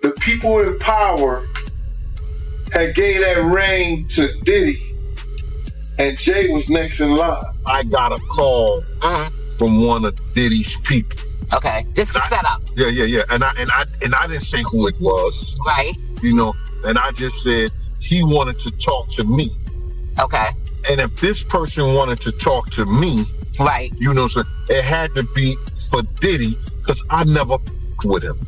the people in power had gave that reign to Diddy, and Jay was next in line. I got a call from one of Diddy's people. Okay, this is set up. Yeah. And I didn't say who it was. Right. You know, and I just said he wanted to talk to me. Okay. And if this person wanted to talk to me, right, you know, so it had to be for Diddy, because I never with him.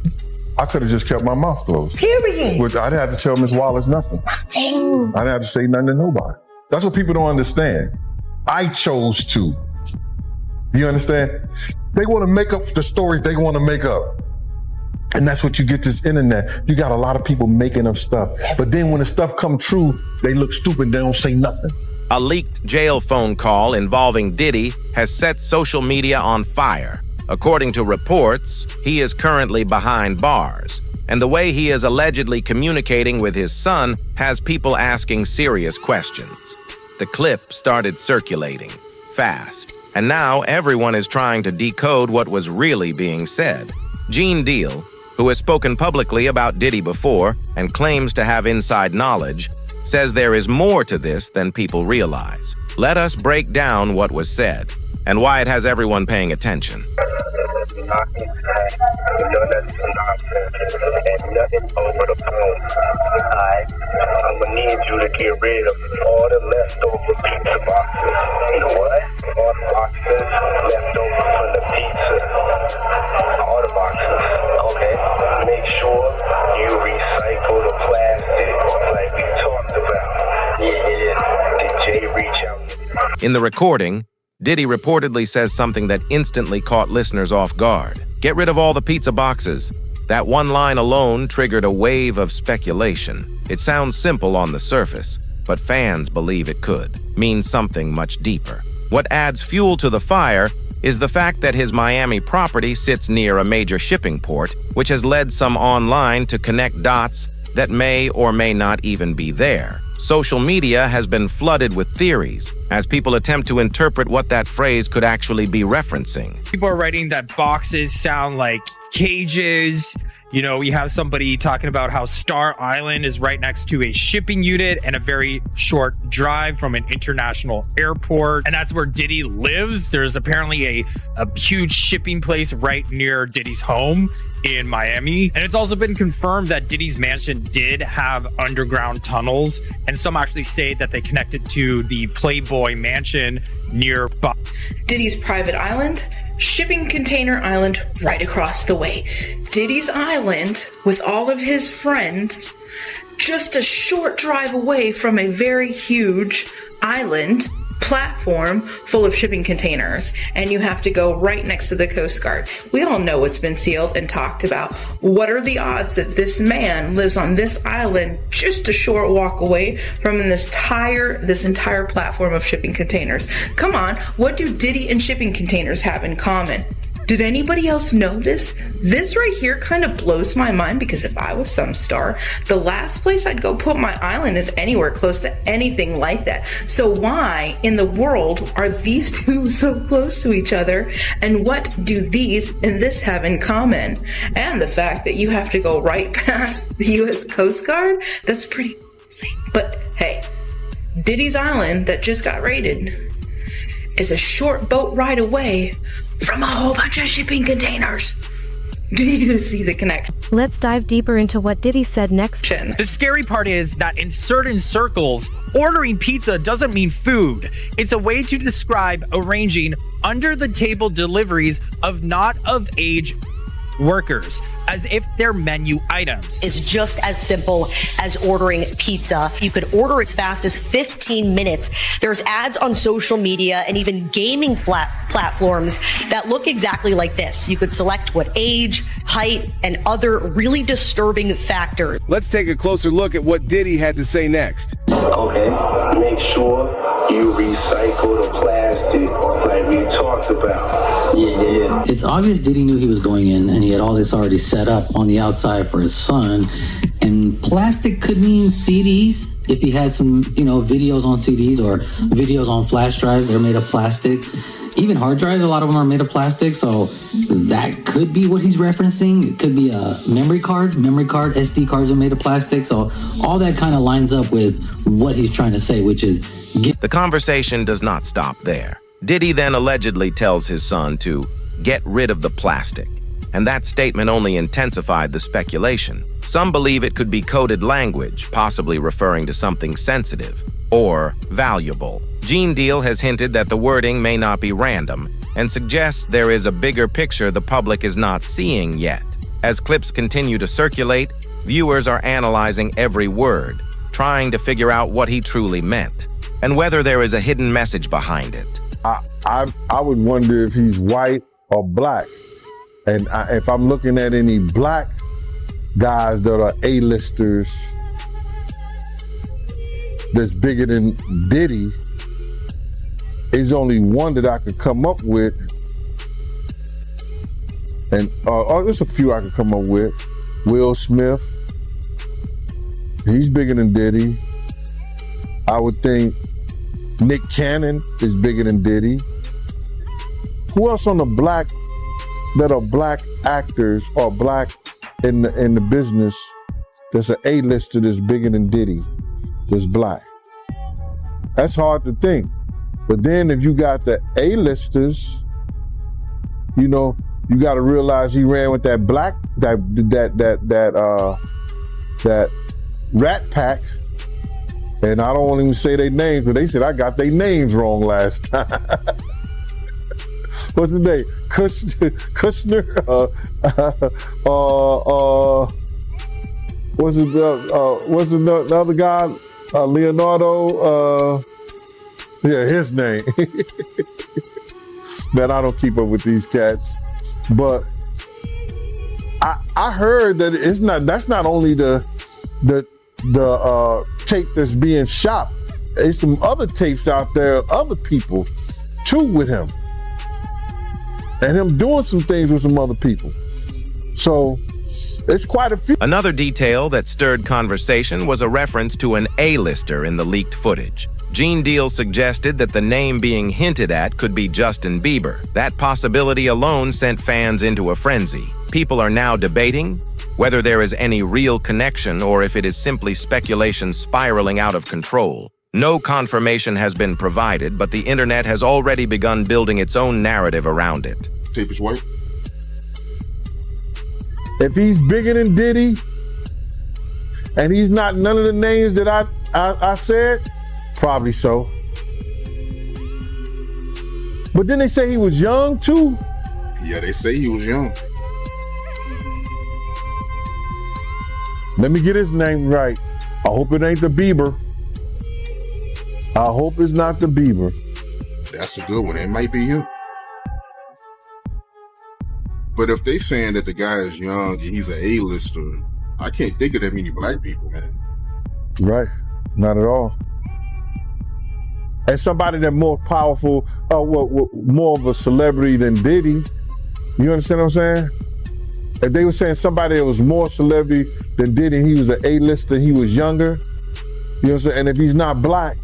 I could have just kept my mouth closed. Period. Which I didn't have to tell Miss Wallace nothing. Dang. I didn't have to say nothing to nobody. That's what people don't understand. I chose to. You understand? They want to make up the stories they want to make up. And that's what you get this internet. You got a lot of people making up stuff. But then when the stuff come true, they look stupid. They don't say nothing. A leaked jail phone call involving Diddy has set social media on fire. According to reports, he is currently behind bars. And the way he is allegedly communicating with his son has people asking serious questions. The clip started circulating fast. And now everyone is trying to decode what was really being said. Gene Deal, who has spoken publicly about Diddy before and claims to have inside knowledge, says there is more to this than people realize. Let us break down what was said and why it has everyone paying attention. Nothing over the phone. I'm gonna need you to get rid of all the leftover pizza boxes. You know what? All the boxes left over from the pizza. All the boxes. Okay. Make sure you recycle the plastic like we talked about. Yeah. Did Jay reach out? In the recording, Diddy reportedly says something that instantly caught listeners off guard. Get rid of all the pizza boxes. That one line alone triggered a wave of speculation. It sounds simple on the surface, but fans believe it could mean something much deeper. What adds fuel to the fire is the fact that his Miami property sits near a major shipping port, which has led some online to connect dots that may or may not even be there. Social media has been flooded with theories as people attempt to interpret what that phrase could actually be referencing. People are writing that boxes sound like cages. You know, we have somebody talking about how Star Island is right next to a shipping unit and a very short drive from an international airport. And that's where Diddy lives. There's apparently a huge shipping place right near Diddy's home in Miami. And it's also been confirmed that Diddy's mansion did have underground tunnels. And some actually say that they connected to the Playboy mansion nearby. Diddy's private island, shipping container island right across the way. Diddy's island with all of his friends, just a short drive away from a very huge island platform full of shipping containers, and you have to go right next to the Coast Guard. We all know it's been sealed and talked about. What are the odds that this man lives on this island just a short walk away from this entire platform of shipping containers? Come on, what do Diddy and shipping containers have in common? Did anybody else know this? This right here kind of blows my mind, because if I was some star, the last place I'd go put my island is anywhere close to anything like that. So why in the world are these two so close to each other? And what do these and this have in common? And the fact that you have to go right past the U.S. Coast Guard, that's pretty crazy. But hey, Diddy's island that just got raided is a short boat ride away from a whole bunch of shipping containers. Do you see the connection? Let's dive deeper into what Diddy said next. The scary part is that in certain circles, ordering pizza doesn't mean food. It's a way to describe arranging under-the-table deliveries of not-of-age workers, as if they're menu items. Is just as simple as ordering pizza. You could order as fast as 15 minutes. There's ads on social media and even gaming platforms that look exactly like this. You could select what age, height, and other really disturbing factors. Let's take a closer look at what Diddy had to say next. Okay, make sure you recycle the plastic like we talked about. Yeah. It's obvious Diddy knew he was going in, and he had all this already set up on the outside for his son. And plastic could mean CDs. If he had some, videos on CDs or videos on flash drives, they're made of plastic. Even hard drives, a lot of them are made of plastic. So that could be what he's referencing. It could be a memory card. SD cards are made of plastic. So all that kind of lines up with what he's trying to say, which is... The conversation does not stop there. Diddy then allegedly tells his son to get rid of the plastic, and that statement only intensified the speculation. Some believe it could be coded language, possibly referring to something sensitive or valuable. Gene Deal has hinted that the wording may not be random and suggests there is a bigger picture the public is not seeing yet. As clips continue to circulate, viewers are analyzing every word, trying to figure out what he truly meant and whether there is a hidden message behind it. I would wonder if he's white or black. And if I'm looking at any black guys that are A-listers that's bigger than Diddy, there's only one that I could come up with. And there's a few I could come up with. Will Smith, he's bigger than Diddy. I would think Nick Cannon is bigger than Diddy. Who else on the black that are black actors or black in the business that's an A-lister that's bigger than Diddy, that's black? That's hard to think. But then if you got the A-listers, you know, you got to realize he ran with that black, that Rat Pack. And I don't want even say their names, but they said I got their names wrong last time. What's his name? Kushner? What's the other guy? Leonardo? Yeah, his name. Man, I don't keep up with these cats. But I heard that that's not only the tape that's being shot. There's some other tapes out there, other people too with him. And him doing some things with some other people. So it's quite a few. Another detail that stirred conversation was a reference to an A-lister in the leaked footage. Gene Deal suggested that the name being hinted at could be Justin Bieber. That possibility alone sent fans into a frenzy. People are now debating whether there is any real connection or if it is simply speculation spiraling out of control. No confirmation has been provided, but the internet has already begun building its own narrative around it. Tape is white. If he's bigger than Diddy, and he's not none of the names that I said, probably so. But then they say he was young too. Yeah, they say he was young. Let me get his name right. I hope it ain't the Bieber. I hope it's not the Bieber. That's a good one. It might be him. But if they saying that the guy is young and he's an A-lister, I can't think of that many black people, man. Right. Not at all. And somebody that's more powerful, more of a celebrity than Diddy. You understand what I'm saying? If they were saying somebody that was more celebrity than Diddy, he was an A-lister, he was younger. You know what I'm saying? And if he's not black,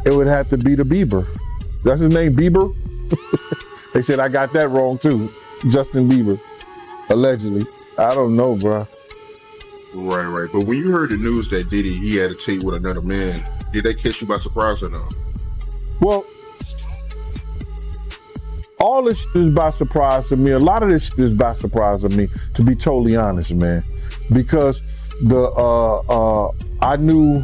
it would have to be the Bieber. That's his name, Bieber? They said I got that wrong too. Justin Bieber, allegedly. I don't know, bro. Right. But when you heard the news that Diddy, he had a tape with another man, did that catch you by surprise or no? Well, all this shit is by surprise to me. A lot of this shit is by surprise to me, to be totally honest, man. Because I knew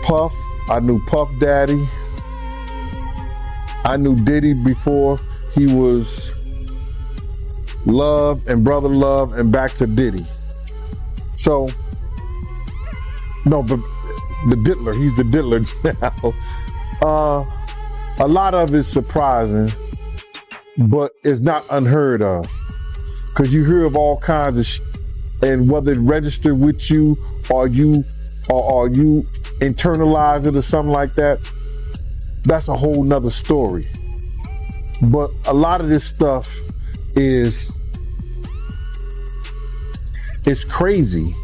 Puff, I knew Puff Daddy, I knew Diddy before he was Love and Brother Love and back to Diddy. So, no, but the diddler, he's the diddler now. A lot of it's surprising, but it's not unheard of. Because you hear of all kinds of shit, and whether it registered with you or you internalize it or something like that, that's a whole nother story. But a lot of this stuff is crazy.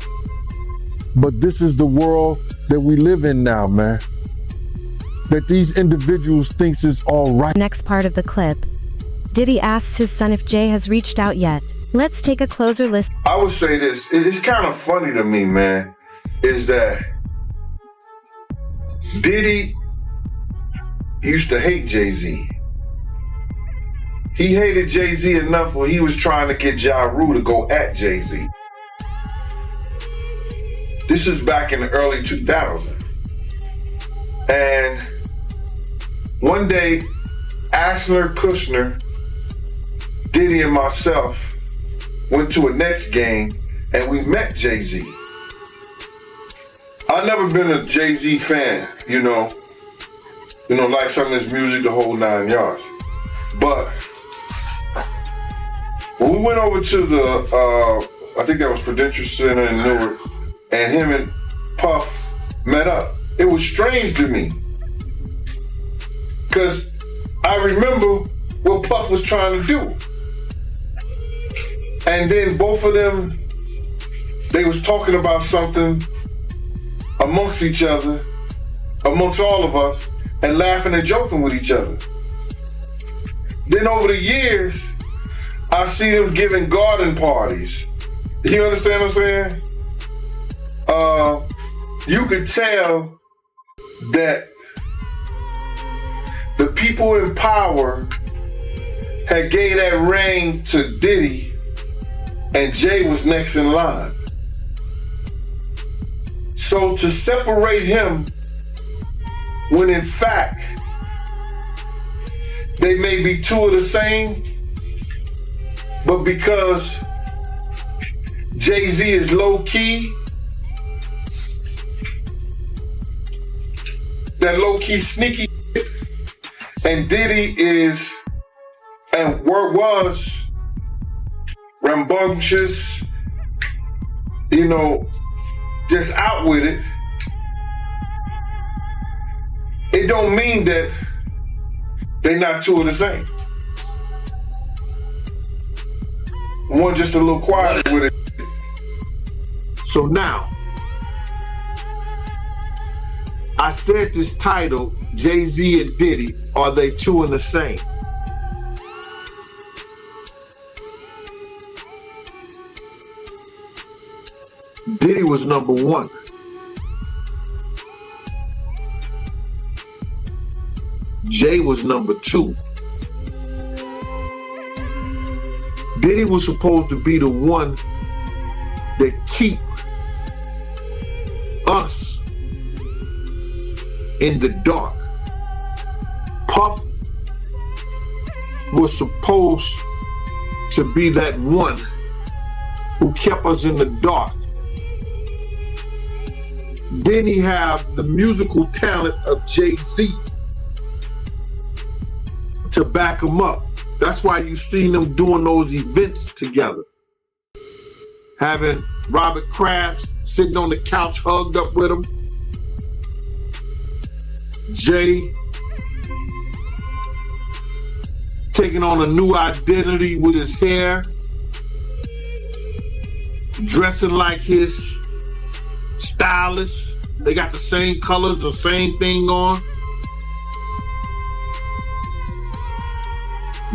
But this is the world that we live in now, man. that these individuals thinks is all right. Next part of the clip. Diddy asks his son if Jay has reached out yet. Let's take a closer listen. I would say this, it's kind of funny to me, man, is that Diddy used to hate Jay-Z. He hated Jay-Z enough where he was trying to get Ja Rule to go at Jay-Z. This is back in the early 2000s. And one day, Ashler, Kushner, Diddy, and myself went to a Nets game and we met Jay-Z. I've never been a Jay-Z fan, you know, like some of his music, the whole 9 yards. But when we went over to the, I think that was Prudential Center in Newark, and him and Puff met up, it was strange to me. Because I remember what Puff was trying to do. And then both of them, they was talking about something amongst each other, amongst all of us, and laughing and joking with each other. Then over the years, I see them giving garden parties. You understand what I'm saying? You could tell that the people in power had gave that reign to Diddy, and Jay was next in line. So to separate him, when in fact they may be two of the same, but because Jay-Z is low key, that low key sneaky, and Diddy is and was rambunctious, just out with it. It don't mean that they're not two of the same. One just a little quiet with it. So now, I said this title, Jay-Z and Diddy, are they two and the same? Diddy was number one. Jay was number two. Diddy was supposed to be the one that keep us in the dark. Puff was supposed to be that one who kept us in the dark. Then he have the musical talent of Jay-Z to back him up. That's why you seen them doing those events together. Having Robert Kraft sitting on the couch hugged up with him. Jay taking on a new identity with his hair, dressing like his stylist. They got the same colors, the same thing on.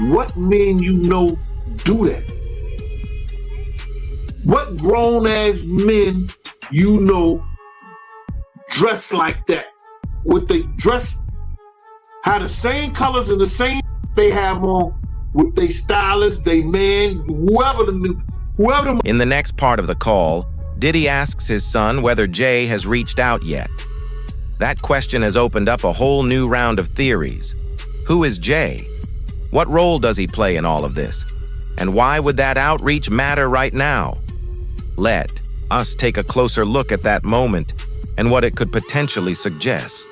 What men do that? What grown-ass men dress like that? What they dress, have the same colors and the same they have on with they stylist, they man, whoever the... In the next part of the call, Diddy asks his son whether Jay has reached out yet. That question has opened up a whole new round of theories. Who is Jay? What role does he play in all of this? And why would that outreach matter right now? Let us take a closer look at that moment and what it could potentially suggest.